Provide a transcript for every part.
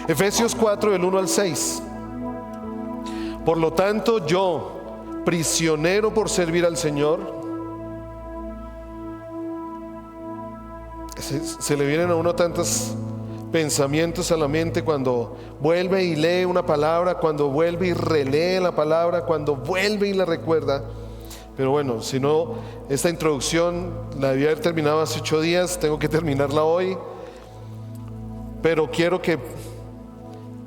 Efesios 4, del 1 al 6. Por lo tanto, yo, prisionero por servir al Señor. Se le vienen a uno tantos pensamientos a la mente cuando vuelve y lee una palabra, cuando vuelve y relee la palabra, cuando vuelve y la recuerda. Pero bueno, si no, esta introducción la debía haber terminado hace 8 días, tengo que terminarla hoy. Pero quiero que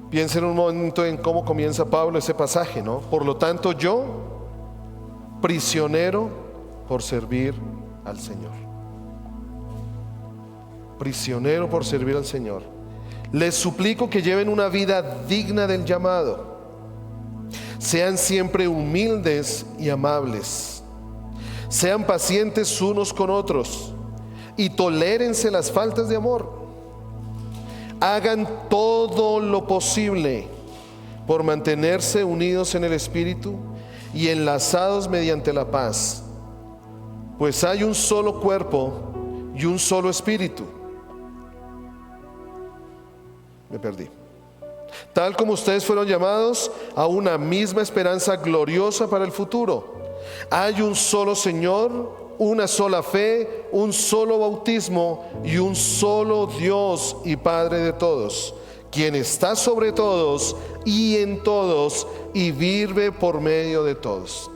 piensen un momento en cómo comienza Pablo ese pasaje, ¿no? Por lo tanto, yo, prisionero por servir al Señor. Prisionero por servir al Señor. Les suplico que lleven una vida digna del llamado. Sean siempre humildes y amables. Sean pacientes unos con otros y tolérense las faltas de amor. Hagan todo lo posible por mantenerse unidos en el Espíritu y enlazados mediante la paz, pues hay un solo cuerpo y un solo Espíritu. Me perdí. Tal como ustedes fueron llamados a una misma esperanza gloriosa para el futuro. Hay un solo Señor, una sola fe, un solo bautismo y un solo Dios y Padre de todos, quien está sobre todos y en todos y vive por medio de todos.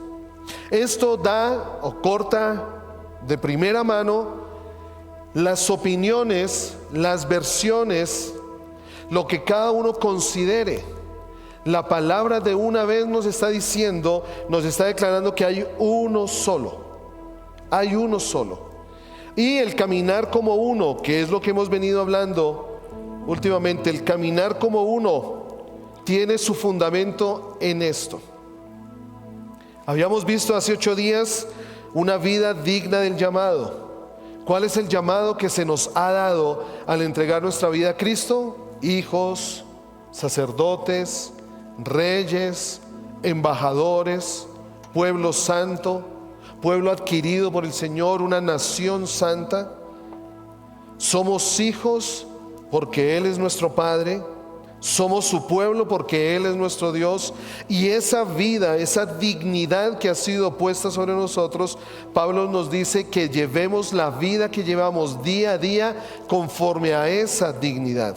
Esto da o corta de primera mano las opiniones, las versiones, lo que cada uno considere. La palabra de una vez nos está diciendo, nos está declarando que hay uno solo. Hay uno solo. Y el caminar como uno, que es lo que hemos venido hablando últimamente, el caminar como uno tiene su fundamento en esto. Habíamos visto hace 8 días una vida digna del llamado. ¿Cuál es el llamado que se nos ha dado al entregar nuestra vida a Cristo? Hijos, sacerdotes, reyes, embajadores, pueblo santo, pueblo adquirido por el Señor, una nación santa. Somos hijos porque Él es nuestro Padre, somos su pueblo porque Él es nuestro Dios, y esa vida, esa dignidad que ha sido puesta sobre nosotros, Pablo nos dice que llevemos la vida que llevamos día a día conforme a esa dignidad.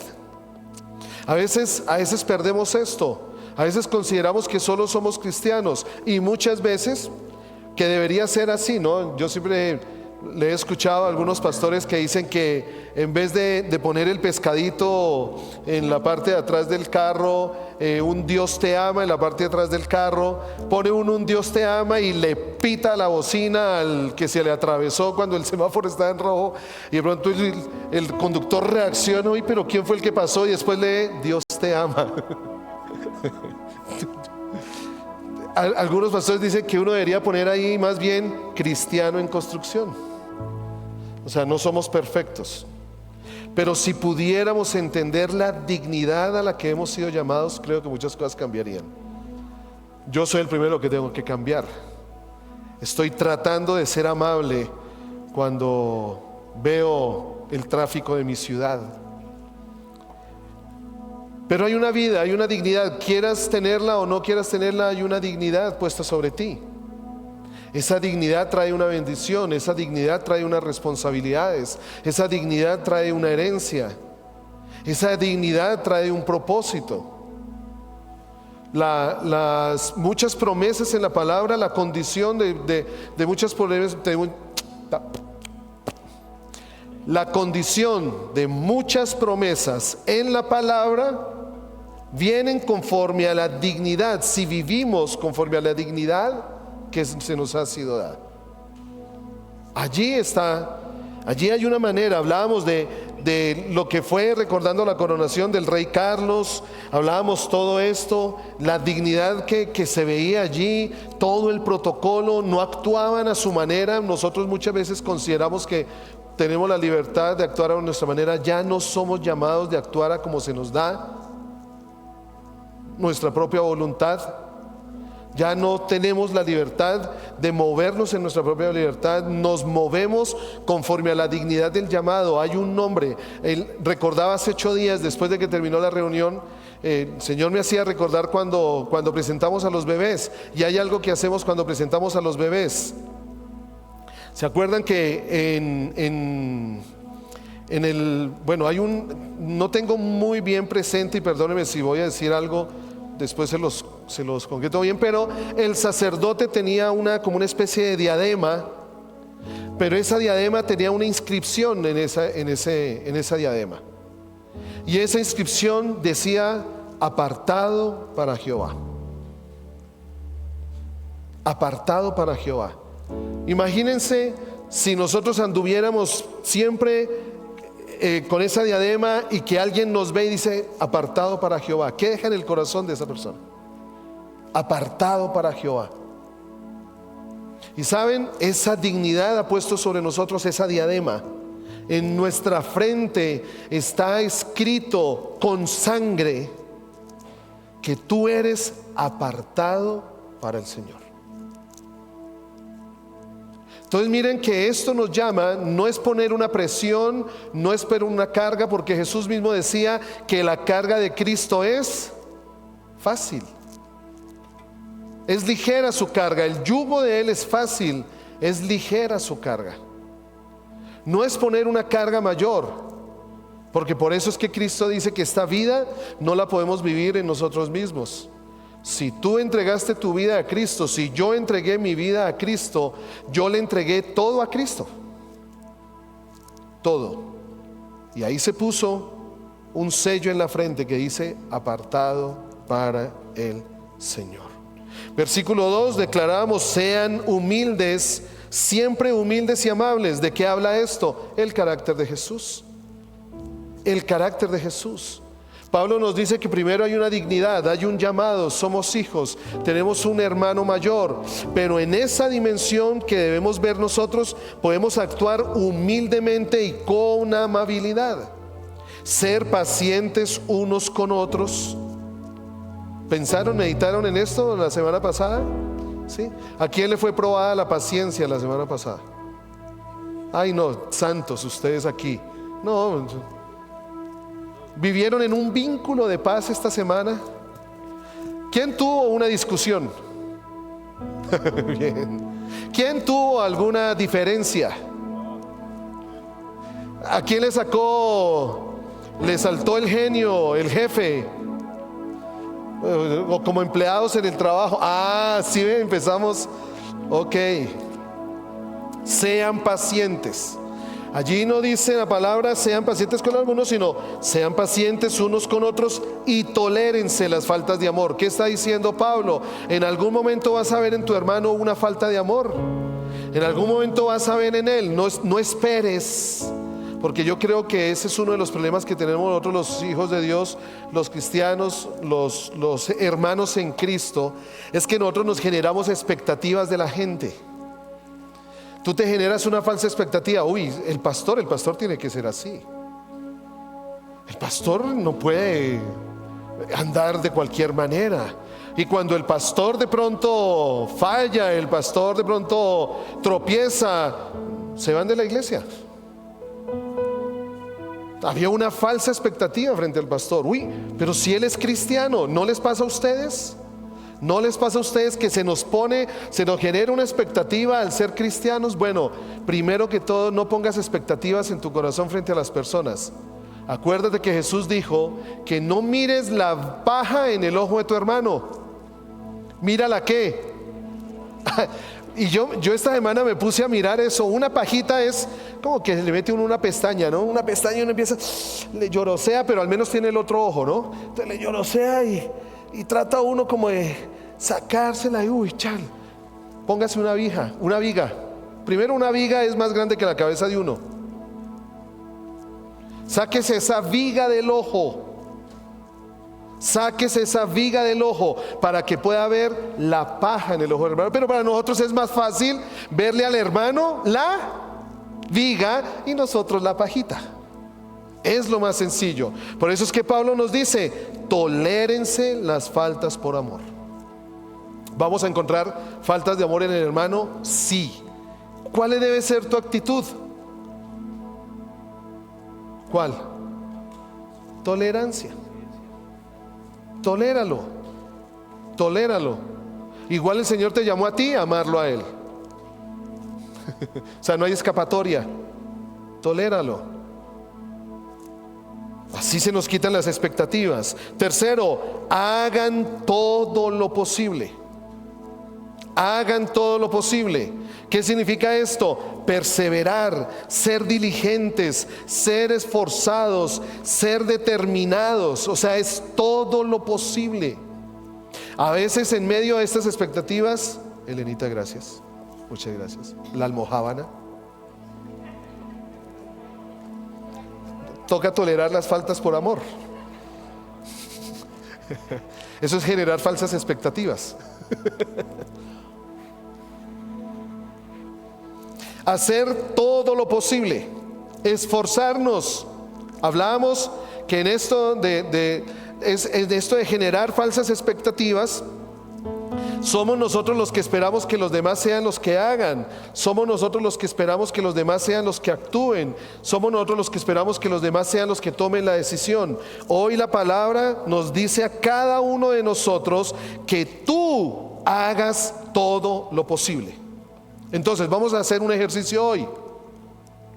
A veces perdemos esto. A veces consideramos que solo somos cristianos, y muchas veces que debería ser así, ¿no? Yo siempre le he escuchado a algunos pastores que dicen que en vez de poner el pescadito en la parte de atrás del carro, un Dios te ama en la parte de atrás del carro, pone un Dios te ama y le pita la bocina al que se le atravesó cuando el semáforo está en rojo, y de pronto el conductor reacciona: uy, pero ¿quién fue el que pasó? Y después lee: Dios te ama. Algunos pastores dicen que uno debería poner ahí más bien cristiano en construcción. O sea, no somos perfectos, pero si pudiéramos entender la dignidad a la que hemos sido llamados, creo que muchas cosas cambiarían. Yo soy el primero que tengo que cambiar. Estoy tratando de ser amable cuando veo el tráfico de mi ciudad. Pero hay una vida, hay una dignidad. Quieras tenerla o no quieras tenerla, hay una dignidad puesta sobre ti. Esa dignidad trae una bendición, esa dignidad trae unas responsabilidades, esa dignidad trae una herencia, esa dignidad trae un propósito. Las muchas promesas en la palabra, la condición de muchas promesas, la condición de muchas promesas en la palabra vienen conforme a la dignidad, si vivimos conforme a la dignidad que se nos ha sido dada. Allí está, allí hay una manera. Hablábamos de lo que fue, recordando la coronación del rey Carlos, hablábamos todo esto, la dignidad que se veía allí, todo el protocolo. No actuaban a su manera. Nosotros muchas veces consideramos que tenemos la libertad de actuar a nuestra manera. Ya no somos llamados de actuar a como se nos da nuestra propia voluntad. Ya no tenemos la libertad de movernos en nuestra propia libertad, nos movemos conforme a la dignidad del llamado. Hay un nombre. Recordaba hace 8 días, después de que terminó la reunión, el Señor me hacía recordar cuando presentamos a los bebés, y hay algo que hacemos cuando presentamos a los bebés. ¿Se acuerdan que no tengo muy bien presente, y perdónenme si voy a decir algo, después se los concreto bien, pero el sacerdote tenía como una especie de diadema, pero esa diadema tenía una inscripción en esa diadema, y esa inscripción decía: apartado para Jehová. Apartado para Jehová. Imagínense si nosotros anduviéramos siempre con esa diadema, y que alguien nos ve y dice: apartado para Jehová. ¿Qué deja en el corazón de esa persona? Apartado para Jehová. Y saben, esa dignidad ha puesto sobre nosotros esa diadema. En nuestra frente está escrito con sangre que tú eres apartado para el Señor. Entonces miren que esto nos llama, no es poner una presión, no es poner una carga, porque Jesús mismo decía que la carga de Cristo es fácil, es ligera su carga, el yugo de Él es fácil, es ligera su carga. No es poner una carga mayor, porque por eso es que Cristo dice que esta vida no la podemos vivir en nosotros mismos. Si tú entregaste tu vida a Cristo, si yo entregué mi vida a Cristo, yo le entregué todo a Cristo. Todo. Y ahí se puso un sello en la frente que dice: apartado para el Señor. Versículo 2, declaramos: sean humildes, siempre humildes y amables. ¿De qué habla esto? El carácter de Jesús. El carácter de Jesús. Pablo nos dice que primero hay una dignidad, hay un llamado, somos hijos, tenemos un hermano mayor, pero en esa dimensión que debemos ver nosotros, podemos actuar humildemente y con amabilidad, ser pacientes unos con otros. ¿Pensaron, meditaron en esto la semana pasada? ¿Sí? ¿A quién le fue probada la paciencia la semana pasada? Ay no, santos ustedes aquí. No. ¿Vivieron en un vínculo de paz esta semana? ¿Quién tuvo una discusión? Bien. ¿Quién tuvo alguna diferencia? ¿A quién le saltó el genio, el jefe? O como empleados en el trabajo. Sí, empezamos. Ok. Sean pacientes. Allí no dice la palabra sean pacientes con algunos, sino sean pacientes unos con otros y tolérense las faltas de amor. ¿Qué está diciendo Pablo? En algún momento vas a ver en tu hermano una falta de amor. En algún momento vas a ver en él. No esperes, porque yo creo que ese es uno de los problemas que tenemos nosotros los hijos de Dios, los cristianos, los hermanos en Cristo. Es que nosotros nos generamos expectativas de la gente. Tú te generas una falsa expectativa. Uy, el pastor tiene que ser así. El pastor no puede andar de cualquier manera. Y cuando el pastor de pronto falla, el pastor de pronto tropieza, se van de la iglesia. Había una falsa expectativa frente al pastor. Uy, pero si él es cristiano, ¿no les pasa a ustedes? ¿No les pasa a ustedes que se nos genera una expectativa al ser cristianos? Bueno, primero que todo, no pongas expectativas en tu corazón frente a las personas. Acuérdate que Jesús dijo que no mires la paja en el ojo de tu hermano. Mira la que. Y yo esta semana me puse a mirar eso. Una pajita es como que le mete uno una pestaña, ¿no? Una pestaña y uno empieza, le llorosea, pero al menos tiene el otro ojo, ¿no? Entonces le llorosea y trata uno como de sacársela y uy, chal. Póngase una viga. Primero, una viga es más grande que la cabeza de uno. Sáquese esa viga del ojo. Sáquese esa viga del ojo para que pueda ver la paja en el ojo del hermano. Pero para nosotros es más fácil verle al hermano la viga y nosotros la pajita. Es lo más sencillo. Por eso es que Pablo nos dice: tolérense las faltas por amor. ¿Vamos a encontrar faltas de amor en el hermano? Sí. ¿Cuál debe ser tu actitud? ¿Cuál? Tolerancia. Toléralo. Toléralo. Igual el Señor te llamó a ti a amarlo a Él. O sea, no hay escapatoria. Toléralo. Así se nos quitan las expectativas. Tercero, hagan todo lo posible. Hagan todo lo posible. ¿Qué significa esto? Perseverar, ser diligentes, ser esforzados, ser determinados. O sea, es todo lo posible. A veces en medio de estas expectativas, Elenita, gracias. Muchas gracias. La almojábana. Toca tolerar las faltas por amor. Eso es generar falsas expectativas. Hacer todo lo posible, esforzarnos. Hablábamos que en esto de generar falsas expectativas, somos nosotros los que esperamos que los demás sean los que hagan. Somos nosotros los que esperamos que los demás sean los que actúen. Somos nosotros los que esperamos que los demás sean los que tomen la decisión. Hoy la palabra nos dice a cada uno de nosotros que tú hagas todo lo posible. Entonces vamos a hacer un ejercicio hoy.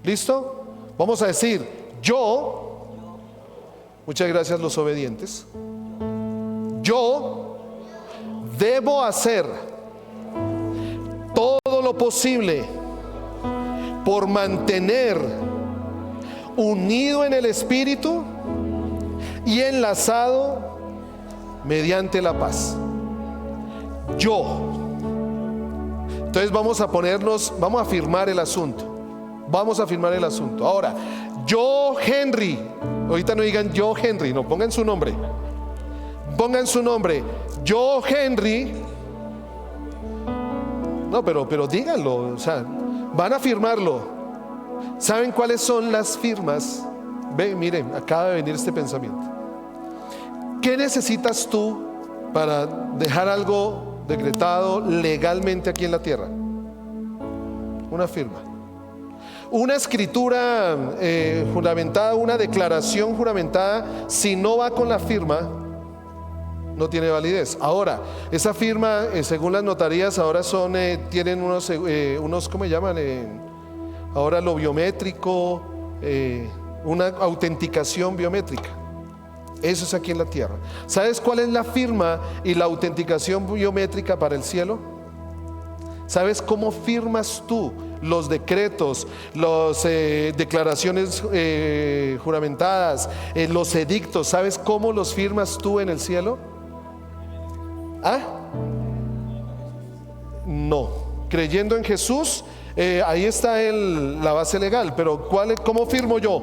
¿Listo? Vamos a decir, yo, muchas gracias los obedientes, yo debo hacer todo lo posible por mantener unido en el Espíritu y enlazado mediante la paz. Yo. Entonces vamos a afirmar el asunto. Vamos a afirmar el asunto. Ahora, yo, Henry. Ahorita no digan yo, Henry, no, pongan su nombre. Pongan su nombre. Yo, Henry. No, pero díganlo. O sea, van a firmarlo. ¿Saben cuáles son las firmas? Ve, miren, acaba de venir este pensamiento. ¿Qué necesitas tú para dejar algo decretado legalmente aquí en la tierra? Una firma, una escritura juramentada, una declaración juramentada. Si no va con la firma, no tiene validez. Ahora, esa firma, según las notarías, ahora tienen unos ¿cómo se llaman? Ahora lo biométrico, una autenticación biométrica. Eso es aquí en la tierra. ¿Sabes cuál es la firma y la autenticación biométrica para el cielo? ¿Sabes cómo firmas tú los decretos, las declaraciones juramentadas, los edictos? ¿Sabes cómo los firmas tú en el cielo? ¿Ah? No. Creyendo en Jesús, ahí está la base legal. Pero ¿cómo firmo yo?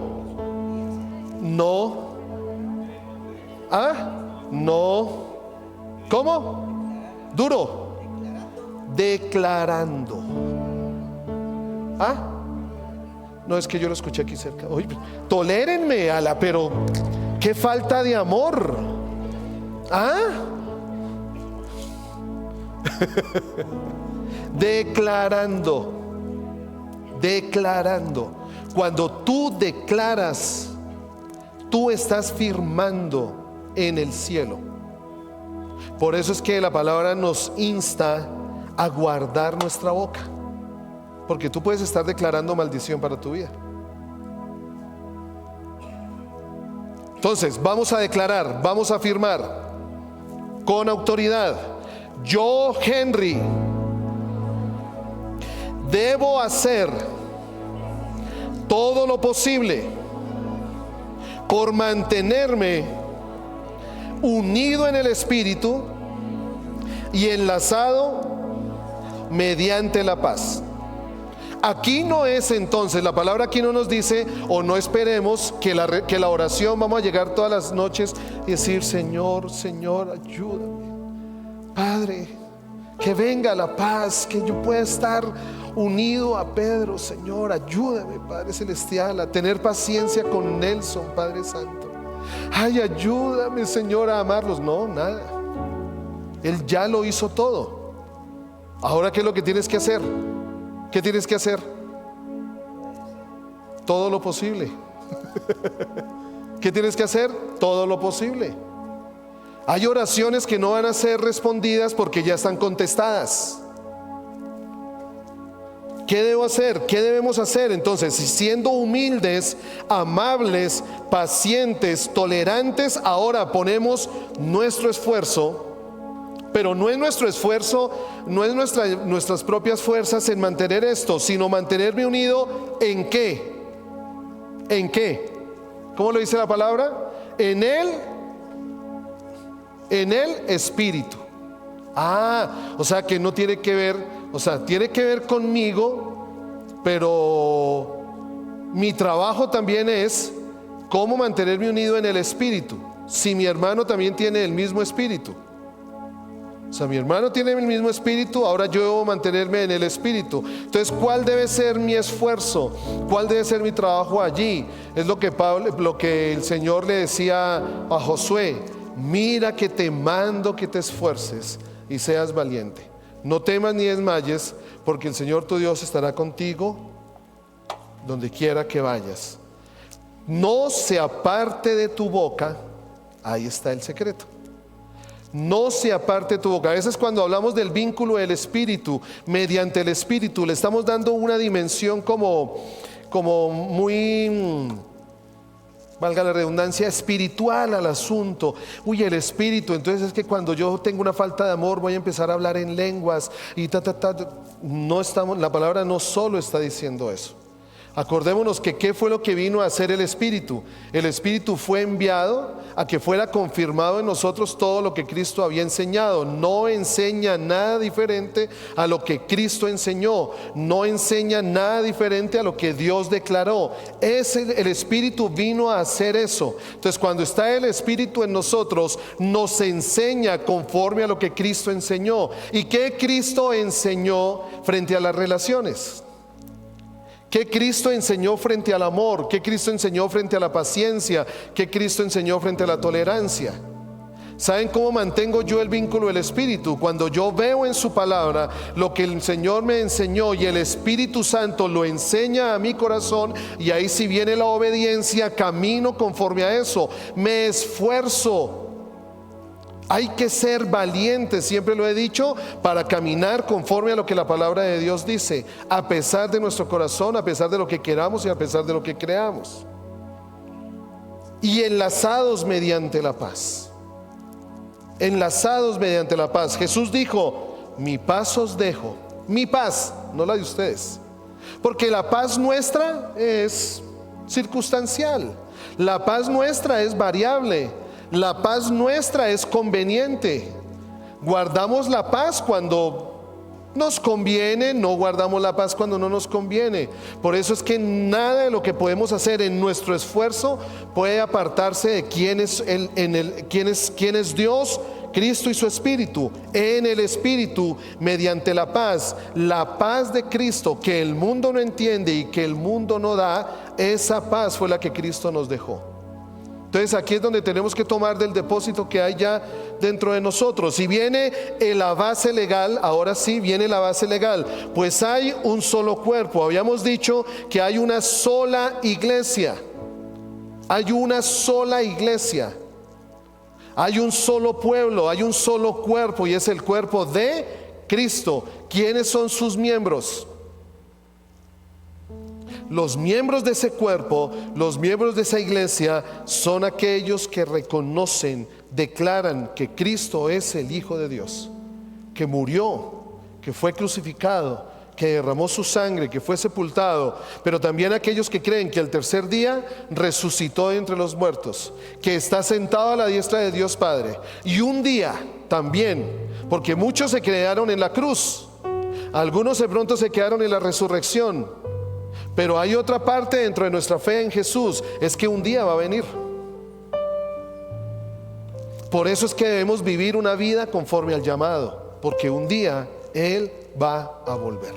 No. ¿Ah? No. ¿Cómo? Duro. Declarando. ¿Ah? No, es que yo lo escuché aquí cerca. Oye, tolérenme, pero qué falta de amor. ¿Ah? Declarando. Declarando. Cuando tú declaras, tú estás firmando en el cielo. Por eso es que la palabra nos insta a guardar nuestra boca, porque tú puedes estar declarando maldición para tu vida. Entonces vamos a declarar, vamos a afirmar con autoridad: yo, Henry, debo hacer todo lo posible por mantenerme unido en el Espíritu y enlazado mediante la paz. Aquí no es, entonces, la palabra aquí no nos dice, o no esperemos que la oración, vamos a llegar todas las noches y decir: Señor, Señor, ayúdame, Padre, que venga la paz, que yo pueda estar unido a Pedro. Señor, ayúdame, Padre Celestial, a tener paciencia con Nelson, Padre Santo. Ay, ayúdame, Señor, a amarlos. No, nada. Él ya lo hizo todo. Ahora, ¿qué es lo que tienes que hacer? ¿Qué tienes que hacer? Todo lo posible. ¿Qué tienes que hacer? Todo lo posible. Hay oraciones que no van a ser respondidas porque ya están contestadas. ¿Qué debo hacer? ¿Qué debemos hacer? Entonces, siendo humildes, amables, pacientes, tolerantes, ahora ponemos nuestro esfuerzo, pero no es nuestro esfuerzo, no es nuestras propias fuerzas en mantener esto, sino mantenerme unido ¿en qué? ¿En qué? ¿Cómo lo dice la palabra? En el Espíritu. O sea que no tiene que ver, o sea, tiene que ver conmigo, pero mi trabajo también es cómo mantenerme unido en el Espíritu. Si mi hermano también tiene el mismo Espíritu. O sea, mi hermano tiene el mismo Espíritu, ahora yo debo mantenerme en el Espíritu. Entonces, ¿cuál debe ser mi esfuerzo? ¿Cuál debe ser mi trabajo allí? Es lo que el Señor le decía a Josué: mira que te mando que te esfuerces y seas valiente. No temas ni desmayes, porque el Señor tu Dios estará contigo donde quiera que vayas. No se aparte de tu boca, ahí está el secreto. No se aparte tu boca. A veces cuando hablamos del vínculo del Espíritu, mediante el Espíritu, le estamos dando una dimensión como muy, valga la redundancia, espiritual al asunto. Uy, el Espíritu, entonces es que cuando yo tengo una falta de amor voy a empezar a hablar en lenguas y No estamos, la palabra no solo está diciendo eso. Acordémonos que ¿qué fue lo que vino a hacer el Espíritu? El Espíritu fue enviado a que fuera confirmado en nosotros todo lo que Cristo había enseñado. No enseña nada diferente a lo que Cristo enseñó. No enseña nada diferente a lo que Dios declaró. El Espíritu vino a hacer eso. Entonces, cuando está el Espíritu en nosotros, nos enseña conforme a lo que Cristo enseñó. ¿Y qué Cristo enseñó frente a las relaciones? ¿Qué Cristo enseñó frente al amor? ¿Qué Cristo enseñó frente a la paciencia? ¿Qué Cristo enseñó frente a la tolerancia? ¿Saben cómo mantengo yo el vínculo del Espíritu? Cuando yo veo en su palabra lo que el Señor me enseñó y el Espíritu Santo lo enseña a mi corazón, y ahí si viene la obediencia, camino conforme a eso, me esfuerzo. Hay que ser valientes, siempre lo he dicho, para caminar conforme a lo que la palabra de Dios dice, a pesar de nuestro corazón, a pesar de lo que queramos y a pesar de lo que creamos. Y enlazados mediante la paz. Enlazados mediante la paz. Jesús dijo: mi paz os dejo, mi paz, no la de ustedes. Porque la paz nuestra es circunstancial, la paz nuestra es variable. La paz nuestra es conveniente. Guardamos la paz cuando nos conviene, no guardamos la paz cuando no nos conviene. Por eso es que nada de lo que podemos hacer en nuestro esfuerzo puede apartarse de quién es Dios, Cristo y su Espíritu. En el Espíritu, mediante la paz de Cristo, que el mundo no entiende y que el mundo no da, esa paz fue la que Cristo nos dejó. Entonces aquí es donde tenemos que tomar del depósito que hay ya dentro de nosotros. Y viene la base legal, ahora sí viene la base legal. Pues hay un solo cuerpo. Habíamos dicho que hay una sola iglesia. Hay una sola iglesia. Hay un solo pueblo, hay un solo cuerpo, y es el cuerpo de Cristo. ¿Quiénes son sus miembros? Los miembros de ese cuerpo, los miembros de esa iglesia, son aquellos que reconocen, declaran que Cristo es el Hijo de Dios, que murió, que fue crucificado, que derramó su sangre, que fue sepultado, pero también aquellos que creen que el tercer día resucitó de entre los muertos, que está sentado a la diestra de Dios Padre, y un día también, porque muchos se quedaron en la cruz, algunos de pronto se quedaron en la resurrección. Pero hay otra parte dentro de nuestra fe en Jesús, es que un día va a venir. Por eso es que debemos vivir una vida conforme al llamado, porque un día Él va a volver.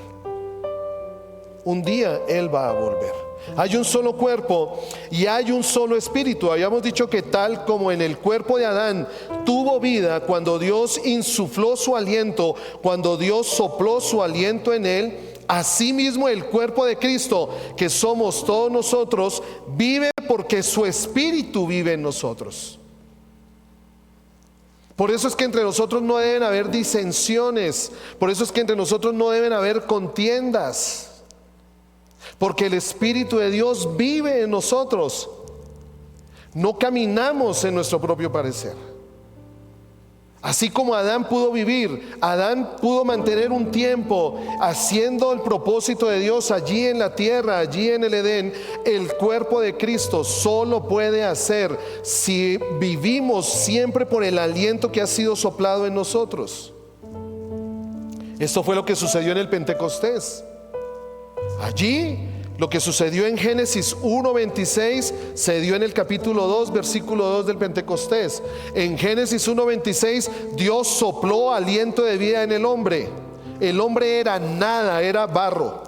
Un día Él va a volver. Hay un solo cuerpo y hay un solo espíritu. Habíamos dicho que tal como en el cuerpo de Adán tuvo vida cuando Dios insufló su aliento, cuando Dios sopló su aliento en él, asimismo el cuerpo de Cristo, que somos todos nosotros, vive porque su espíritu vive en nosotros. Por eso es que entre nosotros no deben haber disensiones, por eso es que entre nosotros no deben haber contiendas, porque el Espíritu de Dios vive en nosotros. No caminamos en nuestro propio parecer. Así como Adán pudo vivir, Adán pudo mantener un tiempo haciendo el propósito de Dios allí en la tierra, allí en el Edén. El cuerpo de Cristo solo puede hacer si vivimos siempre por el aliento que ha sido soplado en nosotros. Esto fue lo que sucedió en el Pentecostés. Allí lo que sucedió en Génesis 1:26 se dio en el capítulo 2, versículo 2 del Pentecostés. En Génesis 1:26 Dios sopló aliento de vida en el hombre. El hombre era nada, era barro.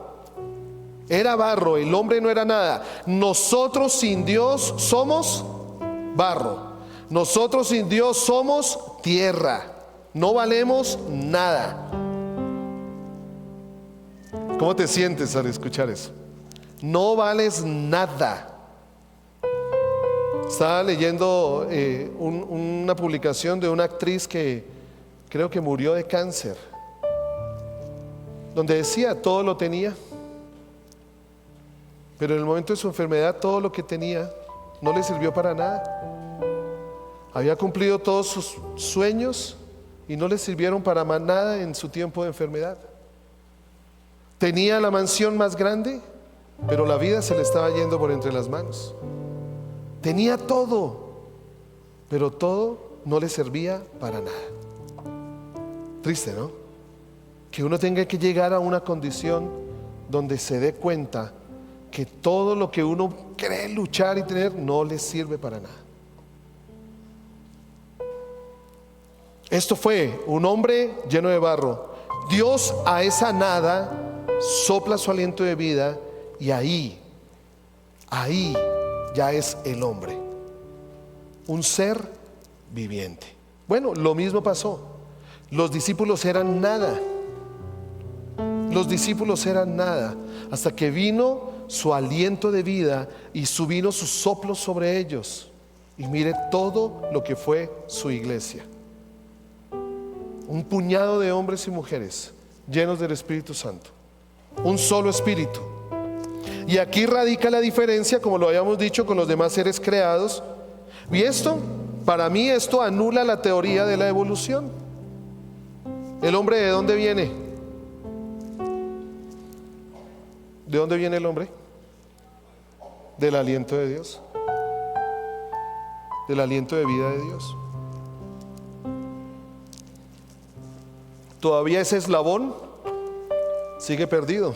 Era barro, el hombre no era nada. Nosotros sin Dios somos barro. Nosotros sin Dios somos tierra. No valemos nada. ¿Cómo te sientes al escuchar eso? No vales nada. Estaba leyendo una publicación de una actriz que creo que murió de cáncer, donde decía todo lo tenía, pero en el momento de su enfermedad todo lo que tenía no le sirvió para nada. Había cumplido todos sus sueños y no le sirvieron para más nada en su tiempo de enfermedad. Tenía la mansión más grande, pero la vida se le estaba yendo por entre las manos. Tenía todo, pero todo no le servía para nada. Triste, ¿no? Que uno tenga que llegar a una condición donde se dé cuenta que todo lo que uno cree luchar y tener no le sirve para nada. Esto fue un hombre lleno de barro. Dios a esa nada sopla su aliento de vida. Y ahí ya es el hombre, un ser viviente. Bueno, lo mismo pasó. Los discípulos eran nada. Los discípulos eran nada hasta que vino su aliento de vida y vino su soplo sobre ellos. Y mire todo lo que fue su iglesia. Un puñado de hombres y mujeres llenos del Espíritu Santo. Un solo espíritu. Y aquí radica la diferencia, como lo habíamos dicho, con los demás seres creados. Y esto, para mí, esto anula la teoría de la evolución. ¿El hombre de dónde viene? ¿De dónde viene el hombre? Del aliento de Dios. Del aliento de vida de Dios. Todavía ese eslabón sigue perdido.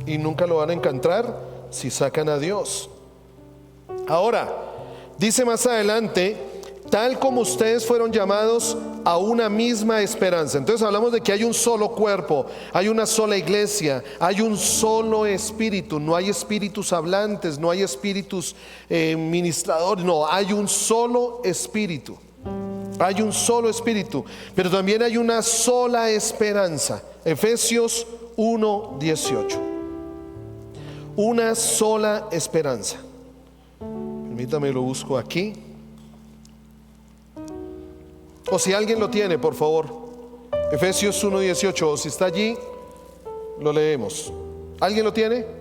Y nunca lo van a encontrar si sacan a Dios. Ahora, dice más adelante, tal como ustedes fueron llamados a una misma esperanza. Entonces hablamos de que hay un solo cuerpo, hay una sola iglesia, hay un solo espíritu. No hay espíritus hablantes, no hay espíritus ministradores, no, hay un solo espíritu. Hay un solo espíritu, pero también hay una sola esperanza. Efesios 1:18. Una sola esperanza. Permítame, lo busco aquí. O si alguien lo tiene, por favor. Efesios 1:18. O si está allí, lo leemos. ¿Alguien lo tiene?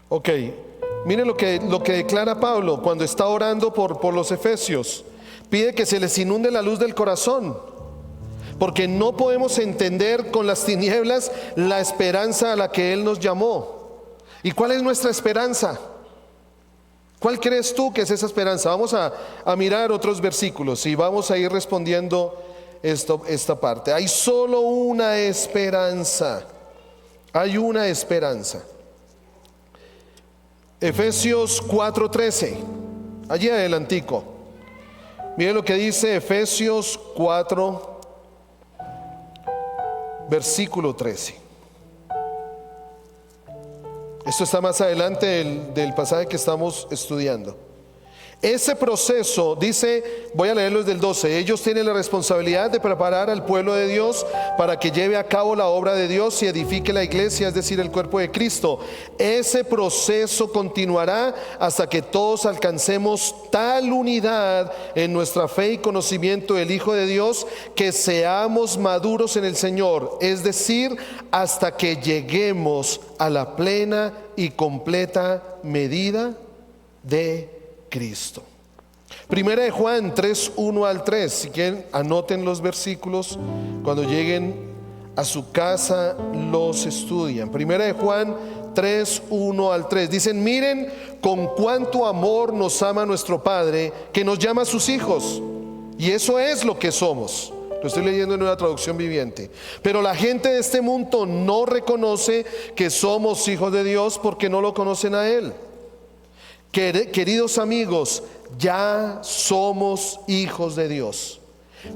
Ok, miren lo que declara Pablo cuando está orando por los efesios. Pide que se les inunde la luz del corazón, porque no podemos entender con las tinieblas la esperanza a la que Él nos llamó. ¿Y cuál es nuestra esperanza? ¿Cuál crees tú que es esa esperanza? Vamos a mirar otros versículos y vamos a ir respondiendo esta parte. Hay solo una esperanza. Hay una esperanza. Efesios 4:13. allí adelantico. Miren lo que dice Efesios 4, versículo 13. Esto está más adelante del pasaje que estamos estudiando. Ese proceso, dice, voy a leerlo desde el 12, ellos tienen la responsabilidad de preparar al pueblo de Dios para que lleve a cabo la obra de Dios y edifique la iglesia, es decir, el cuerpo de Cristo. Ese proceso continuará hasta que todos alcancemos tal unidad en nuestra fe y conocimiento del Hijo de Dios, que seamos maduros en el Señor, es decir, hasta que lleguemos a la plena y completa medida de Cristo. Primera de Juan 3, 1 al 3. Si quieren, anoten los versículos. Cuando lleguen a su casa los estudian. Primera de Juan 3, 1 al 3. Dicen: miren con cuánto amor nos ama nuestro Padre, que nos llama a sus hijos. Y eso es lo que somos. Lo estoy leyendo en una traducción viviente. Pero la gente de este mundo no reconoce que somos hijos de Dios, porque no lo conocen a Él. Queridos amigos, ya somos hijos de Dios,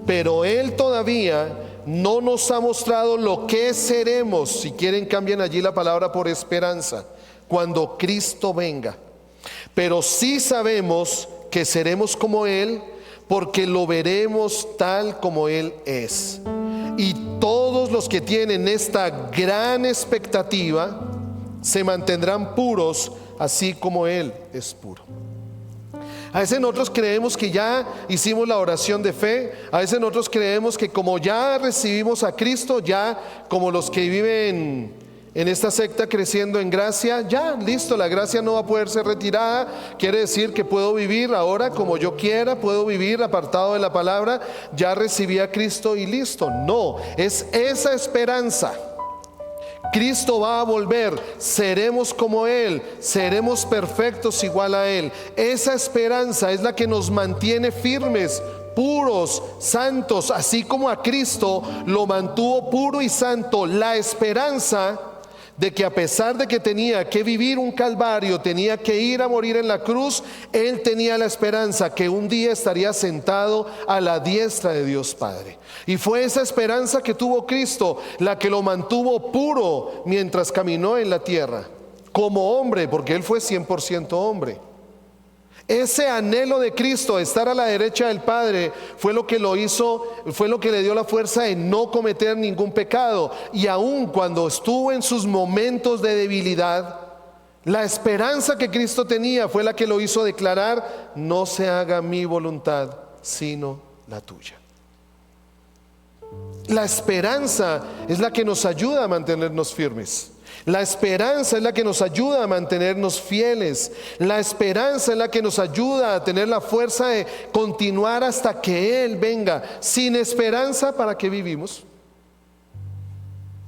pero Él todavía no nos ha mostrado lo que seremos. Si quieren, cambien allí la palabra por esperanza, cuando Cristo venga. Pero sí sabemos que seremos como Él, porque lo veremos tal como Él es. Y todos los que tienen esta gran expectativa se mantendrán puros, así como Él es puro. A veces nosotros creemos que ya hicimos la oración de fe. A veces nosotros creemos que como ya recibimos a Cristo, ya como los que viven en esta secta creciendo en gracia, ya listo, la gracia no va a poder ser retirada. Quiere decir que puedo vivir ahora como yo quiera, puedo vivir apartado de la palabra, ya recibí a Cristo y listo. No, es esa esperanza. Cristo va a volver, seremos como Él, seremos perfectos igual a Él. Esa esperanza es la que nos mantiene firmes, puros, santos, así como a Cristo lo mantuvo puro y santo. La esperanza de que a pesar de que tenía que vivir un calvario, tenía que ir a morir en la cruz, Él tenía la esperanza que un día estaría sentado a la diestra de Dios Padre. Y fue esa esperanza que tuvo Cristo la que lo mantuvo puro mientras caminó en la tierra, como hombre, porque Él fue 100% hombre. Ese anhelo de Cristo, estar a la derecha del Padre, fue lo que lo hizo, fue lo que le dio la fuerza de no cometer ningún pecado. Y aun cuando estuvo en sus momentos de debilidad, la esperanza que Cristo tenía fue la que lo hizo declarar: no se haga mi voluntad, sino la tuya. La esperanza es la que nos ayuda a mantenernos firmes. La esperanza es la que nos ayuda a mantenernos fieles. La esperanza es la que nos ayuda a tener la fuerza de continuar hasta que Él venga. Sin esperanza, ¿para qué vivimos?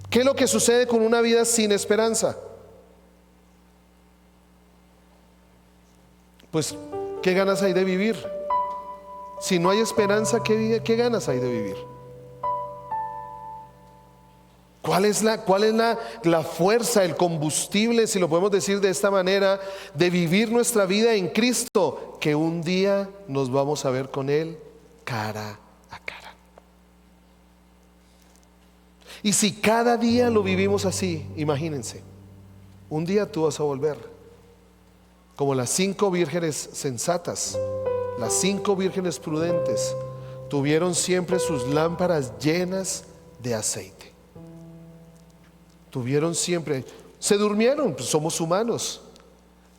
¿Qué es lo que sucede con una vida sin esperanza? Pues, ¿qué ganas hay de vivir? Si no hay esperanza, ¿qué ganas hay de vivir? ¿Cuál es la fuerza, el combustible, si lo podemos decir de esta manera, de vivir nuestra vida en Cristo? Que un día nos vamos a ver con Él cara a cara. Y si cada día lo vivimos así, imagínense, un día tú vas a volver como las 5 vírgenes sensatas, las 5 vírgenes prudentes, tuvieron siempre sus lámparas llenas de aceite. Tuvieron siempre, se durmieron, pues somos humanos,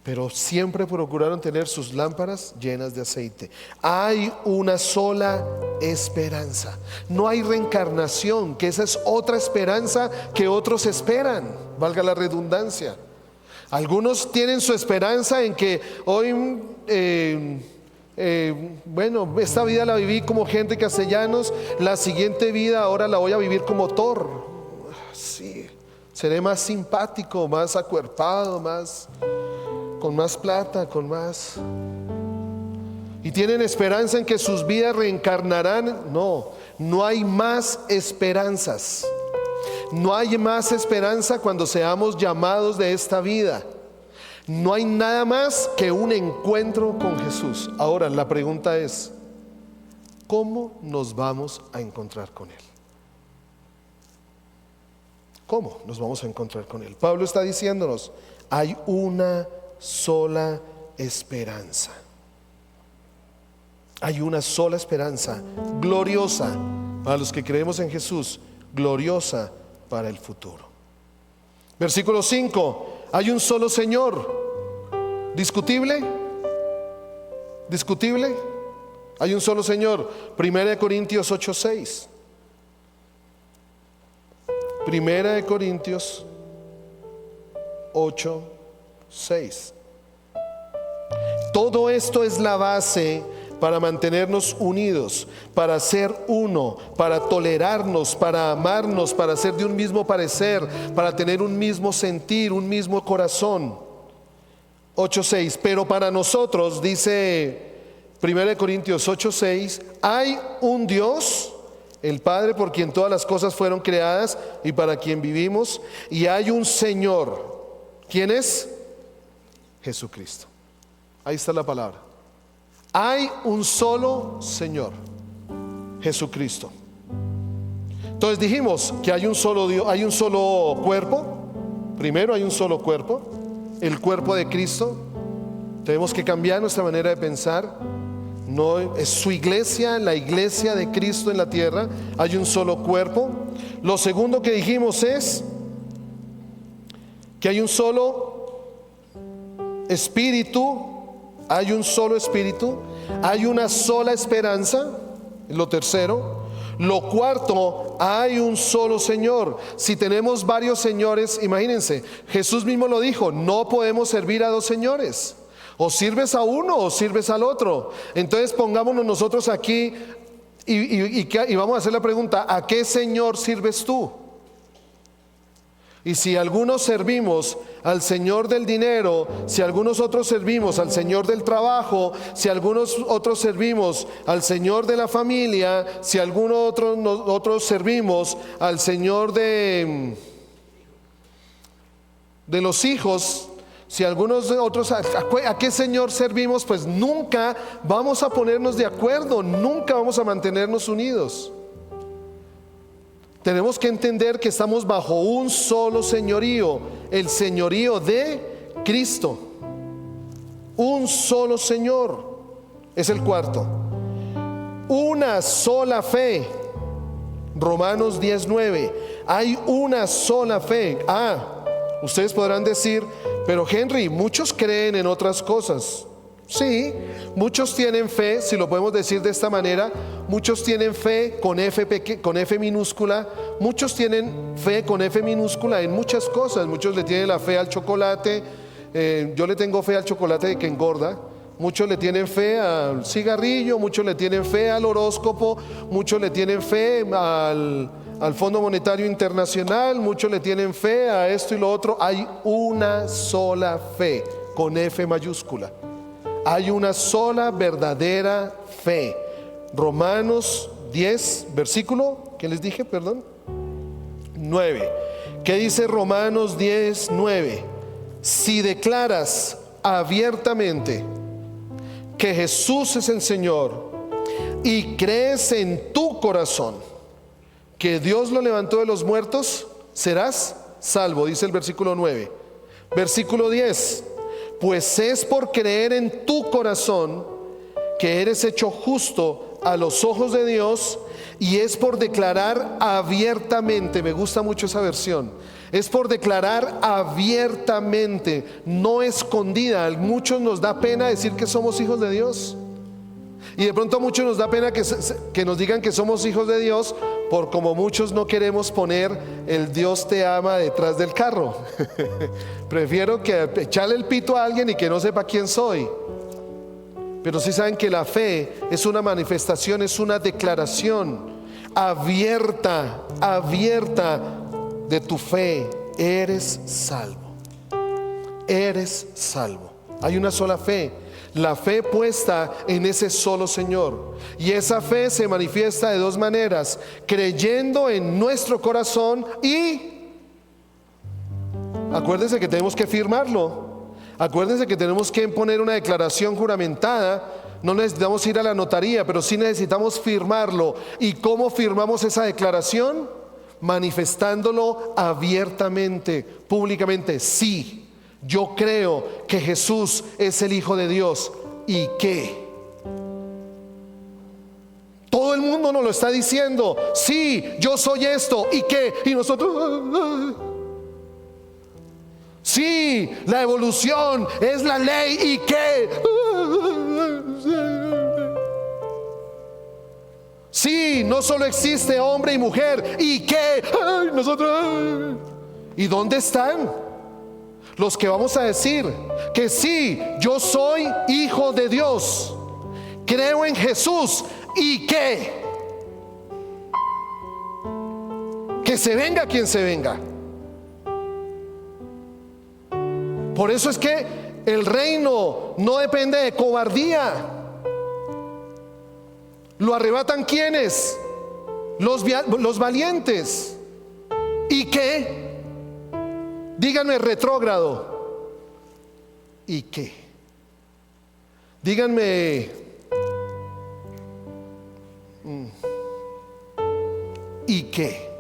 pero siempre procuraron tener sus lámparas llenas de aceite. Hay una sola esperanza, no hay reencarnación, que esa es otra esperanza que otros esperan, valga la redundancia. Algunos tienen su esperanza en que hoy, bueno, esta vida la viví como gente castellanos, la siguiente vida ahora la voy a vivir como Thor. Sí. Seré más simpático, más acuerpado, con más plata, con más. Y tienen esperanza en que sus vidas reencarnarán. No hay más esperanzas. No hay más esperanza cuando seamos llamados de esta vida. No hay nada más que un encuentro con Jesús. Ahora la pregunta es, ¿cómo nos vamos a encontrar con Él? ¿Cómo nos vamos a encontrar con Él? Pablo está diciéndonos, hay una sola esperanza. Hay una sola esperanza, gloriosa para los que creemos en Jesús, gloriosa para el futuro. Versículo 5, hay un solo Señor. ¿Discutible? ¿Discutible? Hay un solo Señor. 1 Corintios 8:6. 1 Corintios 8:6. Todo esto es la base para mantenernos unidos, para ser uno, para tolerarnos, para amarnos, para ser de un mismo parecer, para tener un mismo sentir, un mismo corazón. 8:6. Pero para nosotros, dice 1 Corintios 8:6, hay un Dios, el Padre, por quien todas las cosas fueron creadas y para quien vivimos, y hay un Señor. ¿Quién es? Jesucristo. Ahí está la palabra. Hay un solo Señor, Jesucristo. Entonces dijimos que hay un solo Dios, hay un solo cuerpo. Primero hay un solo cuerpo, el cuerpo de Cristo. Tenemos que cambiar nuestra manera de pensar. No es su iglesia, la iglesia de Cristo en la tierra. Hay un solo cuerpo. Lo segundo que dijimos es que hay un solo espíritu. Hay un solo espíritu, hay una sola esperanza. Lo tercero. Lo cuarto, hay un solo Señor. Si tenemos varios señores, imagínense, Jesús mismo lo dijo, no podemos servir a dos señores. O sirves a uno o sirves al otro. Entonces pongámonos nosotros aquí y vamos a hacer la pregunta, ¿a qué Señor sirves tú? Y si algunos servimos al Señor del dinero, si algunos otros servimos al Señor del trabajo, si algunos otros servimos al Señor de la familia, si algunos otros servimos al Señor de los hijos, si algunos otros, ¿a qué Señor servimos? Pues nunca vamos a ponernos de acuerdo, nunca vamos a mantenernos unidos. Tenemos que entender que estamos bajo un solo señorío, el señorío de Cristo. Un solo Señor, es el cuarto. Una sola fe, Romanos 10:9. Hay una sola fe. Ustedes podrán decir, pero Henry, muchos creen en otras cosas. Sí, muchos tienen fe, si lo podemos decir de esta manera, muchos tienen fe con F minúscula, muchos tienen fe con F minúscula en muchas cosas. Muchos le tienen la fe al chocolate, yo le tengo fe al chocolate de que engorda. Muchos le tienen fe al cigarrillo, muchos le tienen fe al horóscopo, muchos le tienen fe al Fondo Monetario Internacional, muchos le tienen fe a esto y lo otro. Hay una sola fe con F mayúscula. Hay una sola verdadera fe. Romanos 10, versículo, ¿qué les dije? Perdón. 9. ¿Qué dice Romanos 10:9? Si declaras abiertamente que Jesús es el Señor y crees en tu corazón que Dios lo levantó de los muertos, serás salvo, dice el versículo 9. Versículo 10. Pues es por creer en tu corazón que eres hecho justo a los ojos de Dios, y es por declarar abiertamente, me gusta mucho esa versión, es por declarar abiertamente, no escondida. A muchos nos da pena decir que somos hijos de Dios, y de pronto a muchos nos da pena que nos digan que somos hijos de Dios, por como muchos no queremos poner el Dios te ama detrás del carro. Prefiero que echarle el pito a alguien y que no sepa quién soy. Pero sí saben que la fe es una manifestación, es una declaración abierta de tu fe. Eres salvo. Eres salvo. Hay una sola fe. La fe puesta en ese solo Señor. Y esa fe se manifiesta de dos maneras: creyendo en nuestro corazón y, acuérdense que tenemos que firmarlo, Acuérdense que tenemos que poner una declaración juramentada. No necesitamos ir a la notaría, pero sí necesitamos firmarlo. ¿Y cómo firmamos esa declaración? Manifestándolo abiertamente, públicamente. Sí, yo creo que Jesús es el Hijo de Dios. ¿Y qué? Todo el mundo nos lo está diciendo. Sí, yo soy esto. ¿Y qué? Y nosotros... Sí, la evolución es la ley. ¿Y qué? Sí, no solo existe hombre y mujer. ¿Y qué? Ay, nosotros... ¿Y dónde están los que vamos a decir que sí, yo soy hijo de Dios, creo en Jesús? ¿Y qué? Que se venga quien se venga. Por eso es que el reino no depende de cobardía. ¿Lo arrebatan quiénes? Los valientes. ¿Y qué? Díganme retrógrado. ¿Y qué? Díganme ¿y qué?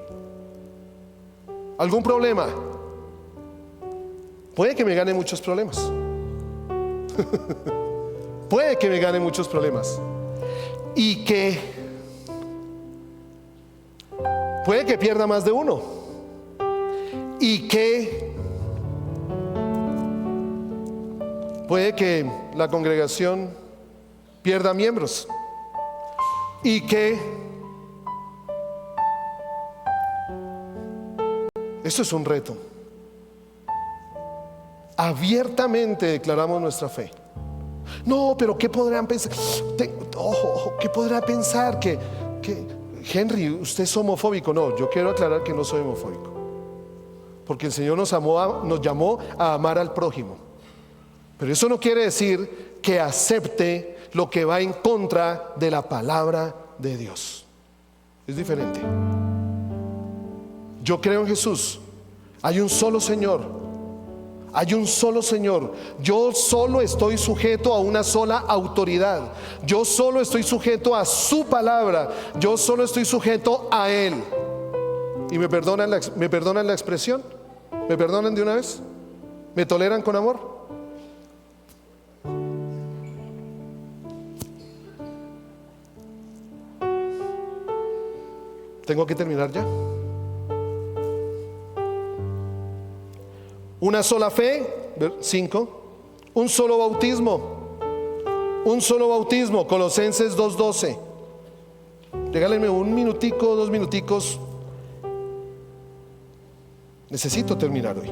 ¿Algún problema? Puede que me gane muchos problemas. Puede que me gane muchos problemas. ¿Y qué? Puede que pierda más de uno. ¿Y qué? Puede que la congregación pierda miembros. ¿Y qué? Esto es un reto. Abiertamente declaramos nuestra fe. No, pero ¿qué podrán pensar? ¿Qué podrá pensar? Que Henry, usted es homofóbico. No, yo quiero aclarar que no soy homofóbico, porque el Señor nos llamó a amar al prójimo. Pero eso no quiere decir que acepte lo que va en contra de la palabra de Dios. Es diferente. Yo creo en Jesús. Hay un solo Señor. Hay un solo Señor. Yo solo estoy sujeto a una sola autoridad. Yo solo estoy sujeto a su palabra. Yo solo estoy sujeto a Él. ¿Y me perdonan la expresión? ¿Me perdonan de una vez? ¿Me toleran con amor? Tengo que terminar ya. Una sola fe, 5. Un solo bautismo. Un solo bautismo, Colosenses 2:12. Regálenme un minutico, 2 minuticos. Necesito terminar hoy.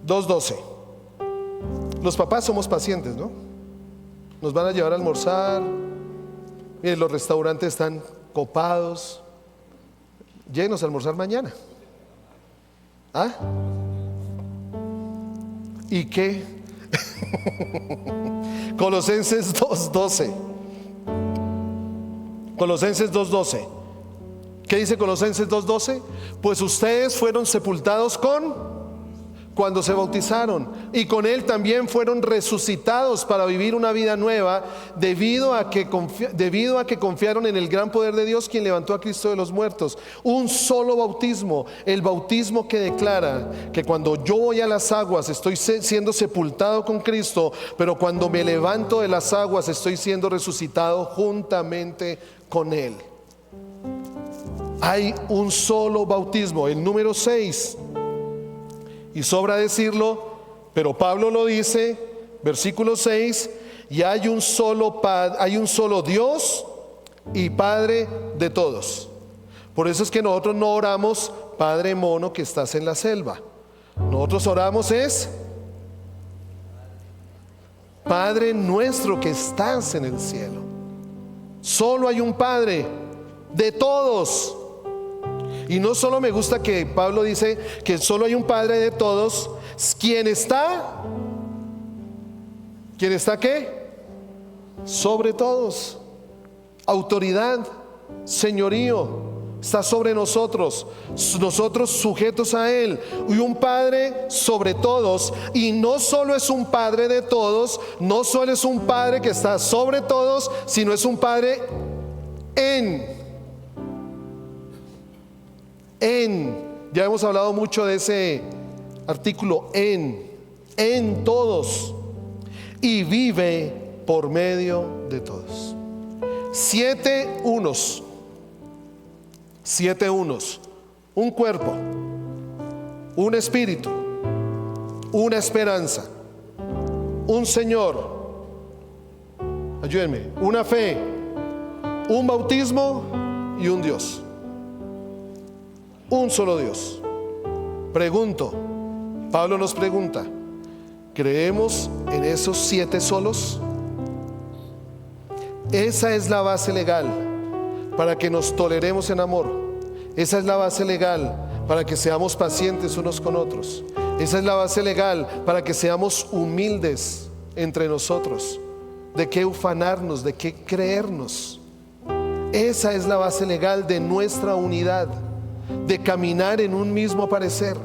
2:12. Los papás somos pacientes, ¿no? Nos van a llevar a almorzar. Miren, los restaurantes están copados. Llévenos a almorzar mañana. ¿Ah? ¿Y qué? Colosenses 2:12. Colosenses 2:12. ¿Qué dice Colosenses 2:12? Pues ustedes fueron sepultados cuando se bautizaron, y con Él también fueron resucitados para vivir una vida nueva, debido a que confiaron en el gran poder de Dios, quien levantó a Cristo de los muertos. Un solo bautismo, el bautismo que declara que cuando yo voy a las aguas estoy siendo sepultado con Cristo, pero cuando me levanto de las aguas estoy siendo resucitado juntamente con Él. Hay un solo bautismo, el número 6. Y sobra decirlo, pero Pablo lo dice, versículo 6, y hay un solo Dios y Padre de todos. Por eso es que nosotros no oramos, Padre mono que estás en la selva. Nosotros oramos es, Padre nuestro que estás en el cielo. Solo hay un Padre de todos. Y no solo me gusta que Pablo dice que solo hay un Padre de todos, ¿quién está qué? Sobre todos. Autoridad, señorío, está sobre nosotros, nosotros sujetos a Él, y un Padre sobre todos. Y no solo es un Padre de todos, no solo es un Padre que está sobre todos, sino es un Padre ya hemos hablado mucho de ese artículo, en todos, y vive por medio de todos. 7 unos, un cuerpo, un espíritu, una esperanza, un Señor, ayúdenme, una fe, un bautismo y un Dios. Un solo Dios. Pregunto, Pablo nos pregunta, ¿creemos en esos 7 solos? Esa es la base legal para que nos toleremos en amor. Esa es la base legal para que seamos pacientes unos con otros. Esa es la base legal para que seamos humildes entre nosotros. ¿De qué ufanarnos? ¿De qué creernos? Esa es la base legal de nuestra unidad, de caminar en un mismo parecer.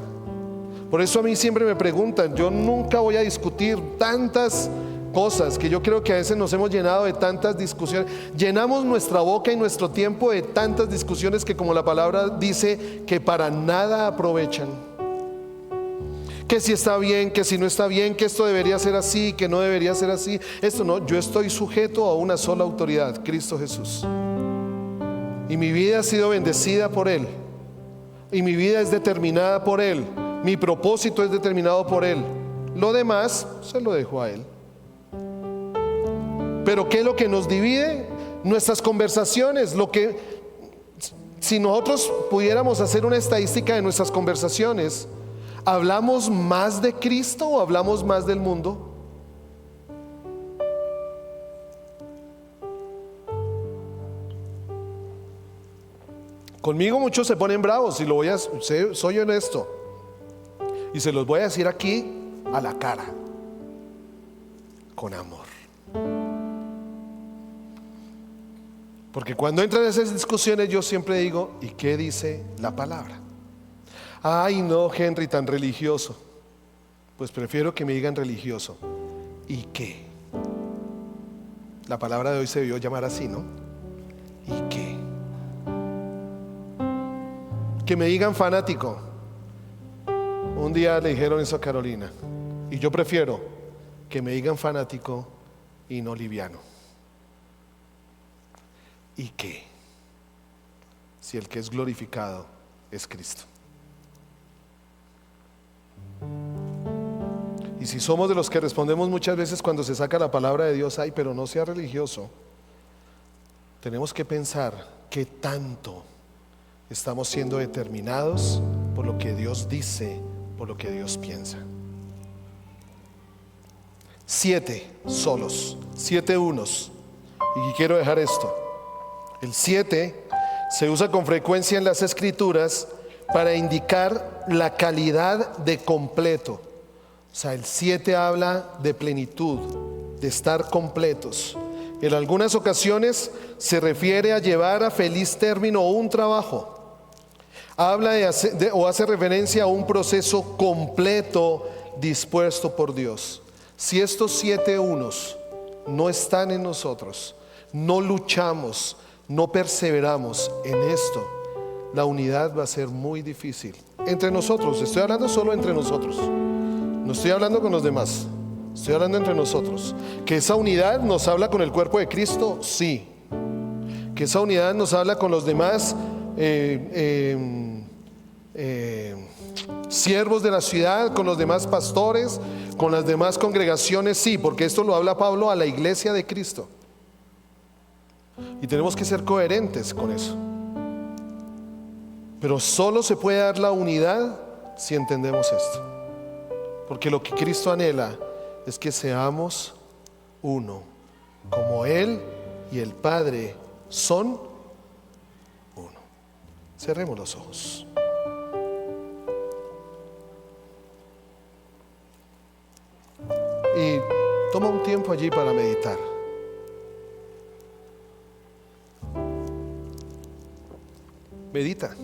Por eso a mí siempre me preguntan, yo nunca voy a discutir tantas cosas que yo creo que a veces nos hemos llenado de tantas discusiones. Llenamos nuestra boca y nuestro tiempo de tantas discusiones que, como la palabra dice, que para nada aprovechan. Que si está bien, que si no está bien, que esto debería ser así, que no debería ser así. Esto no, yo estoy sujeto a una sola autoridad, Cristo Jesús. Y mi vida ha sido bendecida por Él. Y mi vida es determinada por Él. Mi propósito es determinado por Él. Lo demás se lo dejo a Él. Pero ¿qué es lo que nos divide? Nuestras conversaciones. Si nosotros pudiéramos hacer una estadística de nuestras conversaciones, ¿hablamos más de Cristo o hablamos más del mundo? Conmigo muchos se ponen bravos y soy honesto y se los voy a decir aquí a la cara, con amor. Porque cuando entran esas discusiones yo siempre digo, ¿y qué dice la palabra? Ay no, Henry, tan religioso. Pues prefiero que me digan religioso. ¿Y qué? La palabra de hoy se debió llamar así, ¿no? ¿Y qué? Que me digan fanático. Un día le dijeron eso a Carolina. Y yo prefiero que me digan fanático y no liviano. ¿Y qué? Si el que es glorificado es Cristo. Y si somos de los que respondemos muchas veces cuando se saca la palabra de Dios, ay, pero no sea religioso, tenemos que pensar qué tanto estamos siendo determinados por lo que Dios dice, por lo que Dios piensa. 7 solos, 7 unos. Y quiero dejar esto. El 7 se usa con frecuencia en las Escrituras para indicar la calidad de completo. O sea, el 7 habla de plenitud, de estar completos. En algunas ocasiones se refiere a llevar a feliz término un trabajo. Habla o hace referencia a un proceso completo dispuesto por Dios. Si estos 7 unos no están en nosotros, no luchamos, no perseveramos en esto, la unidad va a ser muy difícil. Entre nosotros, estoy hablando solo entre nosotros. No estoy hablando con los demás, estoy hablando entre nosotros. Que esa unidad nos habla con el cuerpo de Cristo, sí. Que esa unidad nos habla con los demás siervos de la ciudad, con los demás pastores, con las demás congregaciones, sí, porque esto lo habla Pablo a la iglesia de Cristo. Y tenemos que ser coherentes con eso. Pero solo se puede dar la unidad si entendemos esto. Porque lo que Cristo anhela es que seamos uno, como Él y el Padre son uno. Cerremos los ojos. Y toma un tiempo allí para meditar. Medita.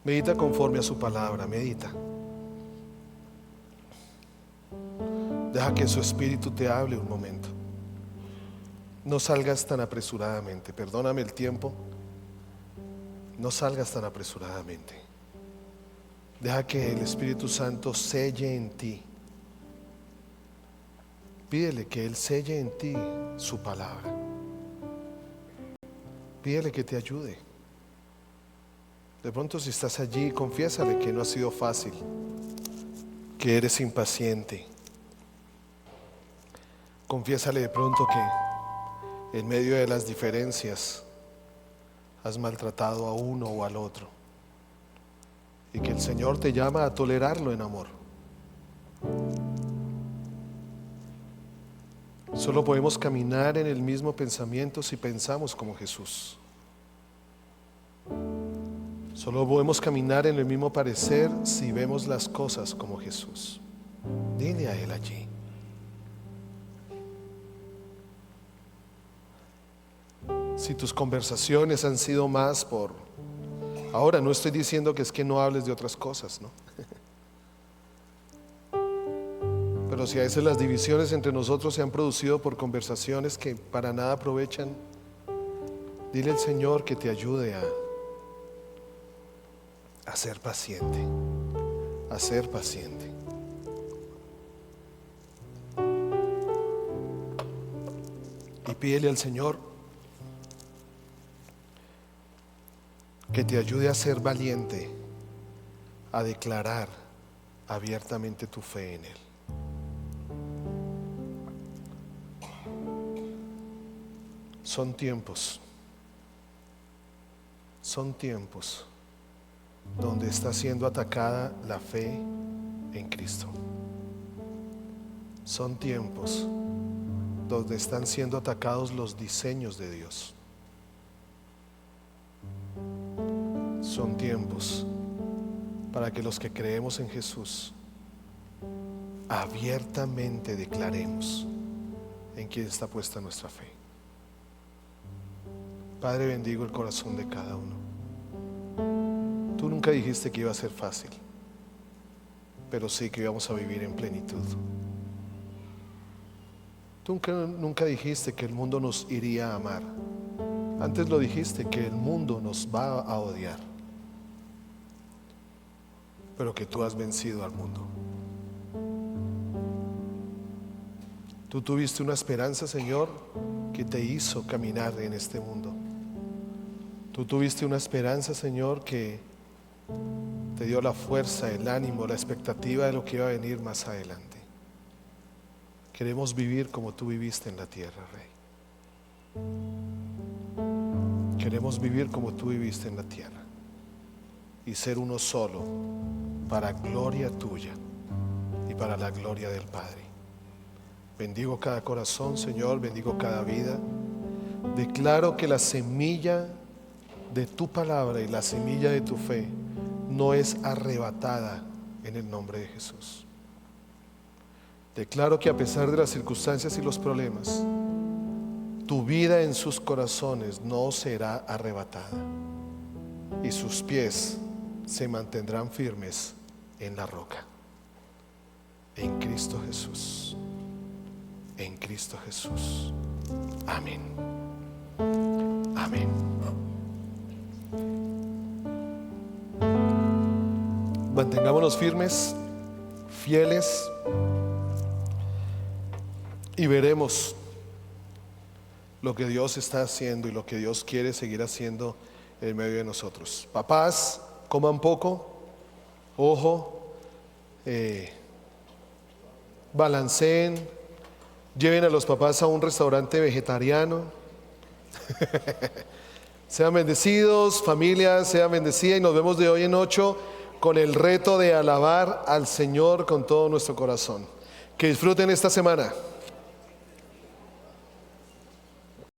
Medita conforme a su palabra, medita. Deja que su espíritu te hable un momento. No salgas tan apresuradamente, perdóname el tiempo. No salgas tan apresuradamente. Deja que el Espíritu Santo selle en ti. Pídele que Él selle en ti su palabra. Pídele que te ayude. De pronto, si estás allí, confiésale que no ha sido fácil, que eres impaciente. Confiésale de pronto que en medio de las diferencias has maltratado a uno o al otro, y que el Señor te llama a tolerarlo en amor. Solo podemos caminar en el mismo pensamiento si pensamos como Jesús. Solo podemos caminar en el mismo parecer si vemos las cosas como Jesús. Dile a Él allí. Si tus conversaciones han sido más por... Ahora no estoy diciendo que es que no hables de otras cosas, ¿no? Pero si a veces las divisiones entre nosotros se han producido por conversaciones que para nada aprovechan, dile al Señor que te ayude a ser paciente, a ser paciente. Y pídele al Señor que te ayude a ser valiente, a declarar abiertamente tu fe en Él. Son tiempos donde está siendo atacada la fe en Cristo. Son tiempos donde están siendo atacados los diseños de Dios. Son tiempos para que los que creemos en Jesús abiertamente declaremos en quién está puesta nuestra fe. Padre, bendigo el corazón de cada uno. Tú nunca dijiste que iba a ser fácil, pero sí que íbamos a vivir en plenitud. Tú nunca dijiste que el mundo nos iría a amar. Antes lo dijiste, que el mundo nos va a odiar, pero que tú has vencido al mundo. Tú tuviste una esperanza, Señor, que te hizo caminar en este mundo. Tú tuviste una esperanza, Señor, que te dio la fuerza, el ánimo, la expectativa de lo que iba a venir más adelante. Queremos vivir como tú viviste en la tierra, Rey. Queremos vivir como tú viviste en la tierra y ser uno solo, para gloria tuya y para la gloria del Padre. Bendigo cada corazón, Señor, bendigo cada vida. Declaro que la semilla de tu palabra y la semilla de tu fe no es arrebatada en el nombre de Jesús. Declaro que a pesar de las circunstancias y los problemas, tu vida en sus corazones no será arrebatada y sus pies se mantendrán firmes en la roca. En Cristo Jesús. En Cristo Jesús. Amén. Amén. Mantengámonos firmes, fieles, y veremos lo que Dios está haciendo y lo que Dios quiere seguir haciendo en medio de nosotros. Papás, coman poco, ojo, balanceen, lleven a los papás a un restaurante vegetariano. Sean bendecidos, familia, sean bendecida, y nos vemos de hoy en 8 con el reto de alabar al Señor con todo nuestro corazón. Que disfruten esta semana.